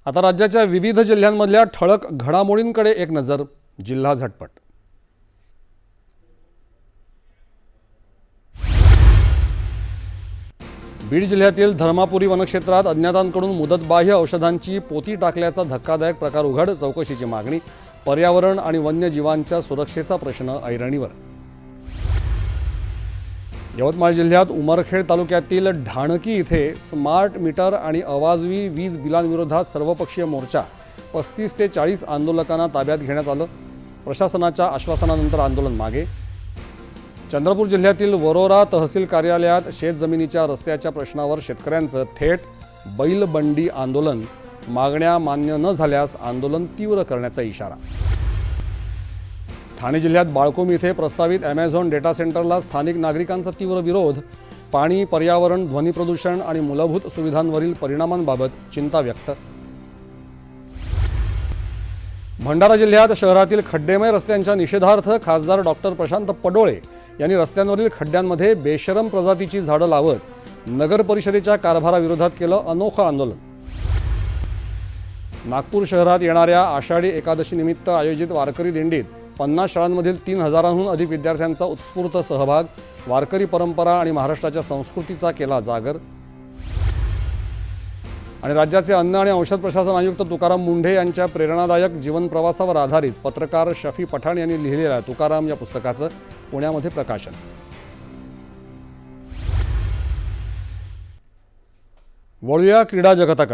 आता राज्याच्या विविध जिल्ह्यांमधल्या ठळक घडामोडींकडे एक नजर. जिल्हा झटपट. बीड जिल्ह्यातील धर्मापुरी वनक्षेत्रात अज्ञातांकडून मुदतबाह्य औषधांची पोती टाकल्याचा धक्कादायक प्रकार उघड. चौकशीची मागणी. पर्यावरण आणि वन्यजीवांच्या सुरक्षेचा प्रश्न ऐरणीवर. यवतमाळ जिल्ह्यात उमरखेड तालुक्यातील ढाणकी इथे स्मार्ट मीटर आणि अवाजवी वीज बिलांविरोधात सर्वपक्षीय मोर्चा. 35 ते 40 आंदोलकांना ताब्यात घेण्यात आलं. प्रशासनाच्या आश्वासनानंतर आंदोलन मागे. चंद्रपूर जिल्ह्यातील वरोरा तहसील कार्यालयात शेतजमिनीच्या रस्त्याच्या प्रश्नावर शेतकऱ्यांचं थेट बैलबंडी आंदोलन. मागण्या मान्य न झाल्यास आंदोलन तीव्र करण्याचा इशारा. ठाणे जिल्ह्यात बाळकोम इथे प्रस्तावित ॲमेझॉन डेटा सेंटरला स्थानिक नागरिकांचा तीव्र विरोध. पाणी, पर्यावरण, ध्वनी प्रदूषण आणि मूलभूत सुविधांवरील परिणामांबाबत चिंता व्यक्त. भंडारा जिल्ह्यात शहरातील खड्डेमय रस्त्यांच्या निषेधार्थ खासदार डॉक्टर प्रशांत पडोळे यांनी रस्त्यांवरील खड्ड्यांमध्ये बेशरम प्रजातीची झाडं लावत नगर परिषदेच्या कारभाराविरोधात केलं अनोखं आंदोलन. नागपूर शहरात येणाऱ्या आषाढी एकादशी निमित्त आयोजित वारकरी दिंडीत 50 शाळांमधील 3000हून अधिक विद्यार्थ्यांचा उत्स्फूर्त सहभाग. वारकरी परंपरा आणि महाराष्ट्राच्या संस्कृतीचा केला जागर. आणि राज्याचे अन्न आणि औषध प्रशासन आयुक्त तुकाराम मुंढे यांच्या प्रेरणादायक जीवन प्रवासावर आधारित पत्रकार शफी पठाण यांनी लिहिलेल्या तुकाराम या पुस्तकाचं पुण्यामध्ये प्रकाशन. वळूया क्रीडा जगताकडे.